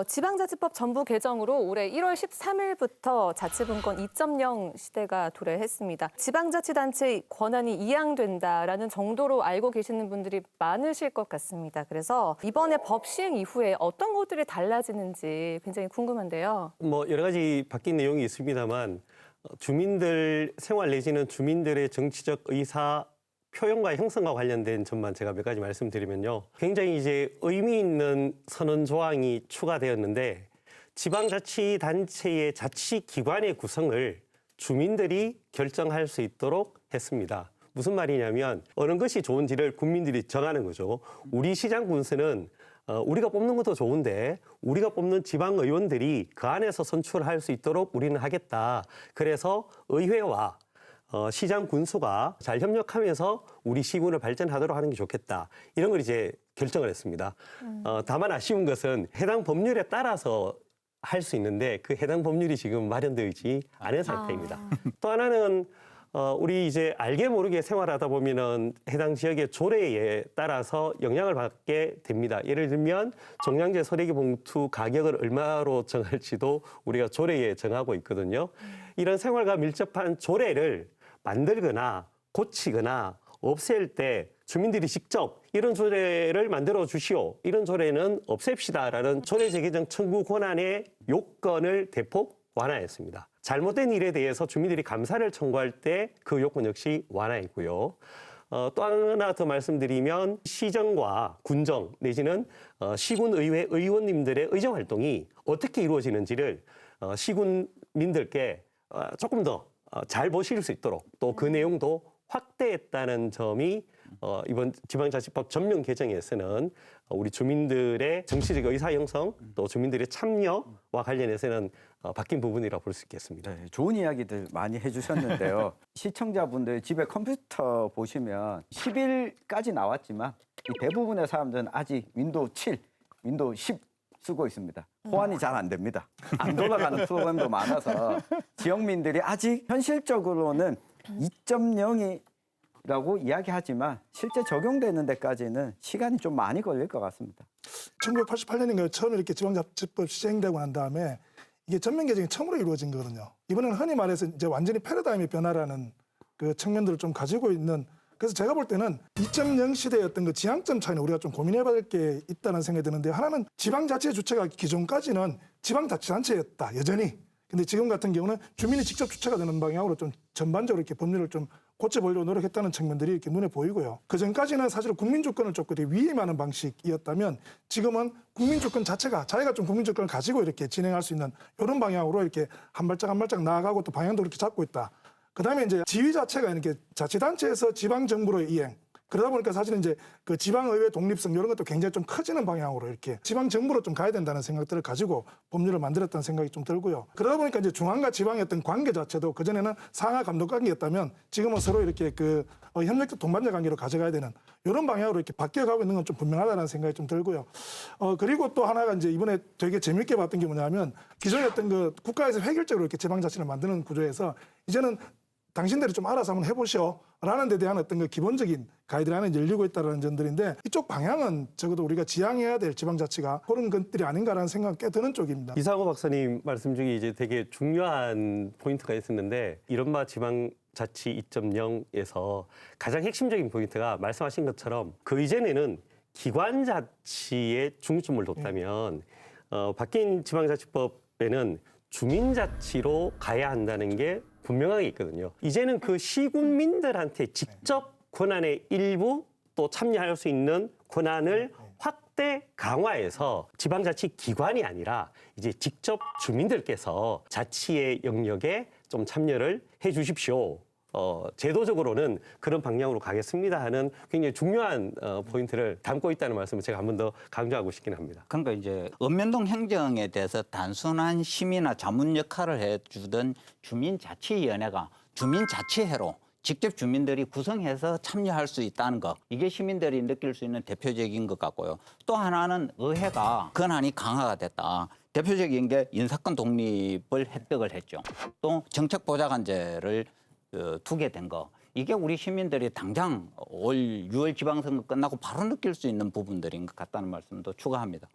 지방자치법 전부 개정으로 올해 1월 13일부터 자치분권 2.0 시대가 도래했습니다. 지방자치단체의 권한이 이양된다라는 정도로 알고 계시는 분들이 많으실 것 같습니다. 그래서 이번에 법 시행 이후에 어떤 것들이 달라지는지 굉장히 궁금한데요. 여러 가지 바뀐 내용이 있습니다만 주민들 생활 내지는 주민들의 정치적 의사 표현과 형성과 관련된 점만 제가 몇 가지 말씀드리면요. 굉장히 이제 의미 있는 선언 조항이 추가되었는데 지방자치단체의 자치기관의 구성을 주민들이 결정할 수 있도록 했습니다. 무슨 말이냐면 어느 것이 좋은지를 국민들이 정하는 거죠. 우리 시장 군수는 우리가 뽑는 것도 좋은데 우리가 뽑는 지방의원들이 그 안에서 선출할 수 있도록 우리는 하겠다. 그래서 의회와 시장 군수가 잘 협력하면서 우리 시군을 발전하도록 하는 게 좋겠다. 이런 걸 이제 결정을 했습니다. 다만 아쉬운 것은 해당 법률에 따라서 할 수 있는데 그 해당 법률이 지금 마련되어 있지 않은 상태입니다. 또 하나는 우리 이제 알게 모르게 생활하다 보면은 해당 지역의 조례에 따라서 영향을 받게 됩니다. 예를 들면 종량제 소래기 봉투 가격을 얼마로 정할지도 우리가 조례에 정하고 있거든요. 이런 생활과 밀접한 조례를 만들거나 고치거나 없앨 때 주민들이 직접 이런 조례를 만들어 주시오. 이런 조례는 없앱시다라는 조례 재개정 청구 권한의 요건을 대폭 완화했습니다. 잘못된 일에 대해서 주민들이 감사를 청구할 때 그 요건 역시 완화했고요. 또 하나 더 말씀드리면 시정과 군정 내지는 시군의회 의원님들의 의정 활동이 어떻게 이루어지는지를 시군민들께 조금 더 잘 보실 수 있도록 또 그 내용도 확대했다는 점이 이번 지방자치법 전면 개정에서는 우리 주민들의 정치적 의사 형성 또 주민들의 참여와 관련해서는 바뀐 부분이라고 볼 수 있겠습니다. 네, 좋은 이야기들 많이 해주셨는데요. 시청자분들 집에 컴퓨터 보시면 10일까지 나왔지만 이 대부분의 사람들은 아직 윈도우 7, 윈도우 10 쓰고 있습니다. 호환이 잘 안 됩니다. 안 돌아가는 프로그램도 많아서 지역민들이 아직 현실적으로는 2.0이라고 이야기하지만 실제 적용되는 데까지는 시간이 좀 많이 걸릴 것 같습니다. 1988년인가요? 처음 이렇게 지방자치법 시행되고 난 다음에 이게 전면 개정이 처음으로 이루어진 거거든요. 이번에는 흔히 말해서 이제 완전히 패러다임의 변화라는 그 측면들을 좀 가지고 있는, 그래서 제가 볼 때는 2.0 시대의 어떤 그 지향점 차이는 우리가 좀 고민해봐야 될 게 있다는 생각이 드는데, 하나는 지방자치의 주체가 기존까지는 지방자치단체였다, 여전히. 근데 지금 같은 경우는 주민이 직접 주체가 되는 방향으로 좀 전반적으로 이렇게 법률을 좀 고쳐보려고 노력했다는 측면들이 이렇게 눈에 보이고요. 그 전까지는 사실 국민주권을 조금 위임하는 방식이었다면 지금은 국민주권 자체가 자기가 좀 국민주권을 가지고 이렇게 진행할 수 있는 이런 방향으로 이렇게 한 발짝 한 발짝 나아가고 또 방향도 그렇게 잡고 있다. 그다음에 이제 지위 자체가 이렇게 자치단체에서 지방정부로의 이행. 그러다 보니까 사실은 이제 그 지방의회 독립성 이런 것도 굉장히 좀 커지는 방향으로 이렇게 지방정부로 좀 가야 된다는 생각들을 가지고 법률을 만들었다는 생각이 좀 들고요. 그러다 보니까 이제 중앙과 지방의 어떤 관계 자체도 그전에는 상하 감독 관계였다면 지금은 서로 이렇게 그 협력적 동반자 관계로 가져가야 되는 이런 방향으로 이렇게 바뀌어가고 있는 건 좀 분명하다는 생각이 좀 들고요. 그리고 또 하나가 이제 이번에 되게 재밌게 봤던 게 뭐냐면 기존에 어떤 그 국가에서 획일적으로 이렇게 지방자치를 만드는 구조에서 이제는 당신들이 좀 알아서 한번 해보시오 라는 데 대한 어떤 그 기본적인 가이드라인이 열리고 있다는 점들인데, 이쪽 방향은 적어도 우리가 지향해야 될 지방자치가 그런 것들이 아닌가라는 생각이 꽤 드는 쪽입니다. 이상호 박사님 말씀 중에 이제 되게 중요한 포인트가 있었는데, 이른바 지방자치 2.0에서 가장 핵심적인 포인트가 말씀하신 것처럼 그 이전에는 기관자치에 중점을 뒀다면 바뀐 지방자치법에는 주민자치로 가야 한다는 게 분명하게 있거든요. 이제는 그 시군민들한테 직접 권한의 일부 또 참여할 수 있는 권한을 확대 강화해서 지방자치 기관이 아니라 이제 직접 주민들께서 자치의 영역에 좀 참여를 해 주십시오. 제도적으로는 그런 방향으로 가겠습니다 하는 굉장히 중요한 포인트를 담고 있다는 말씀을 제가 한 번 더 강조하고 싶긴 합니다. 그러니까 이제 읍면동 행정에 대해서 단순한 심의나 자문 역할을 해주던 주민자치위원회가 주민자치회로 직접 주민들이 구성해서 참여할 수 있다는 것, 이게 시민들이 느낄 수 있는 대표적인 것 같고요. 또 하나는 의회가 권한이 강화가 됐다. 대표적인 게 인사권 독립을 획득을 했죠. 또 정책보좌관제를 두게 된 거, 이게 우리 시민들이 당장 올 6월 지방선거 끝나고 바로 느낄 수 있는 부분들인 것 같다는 말씀도 추가합니다.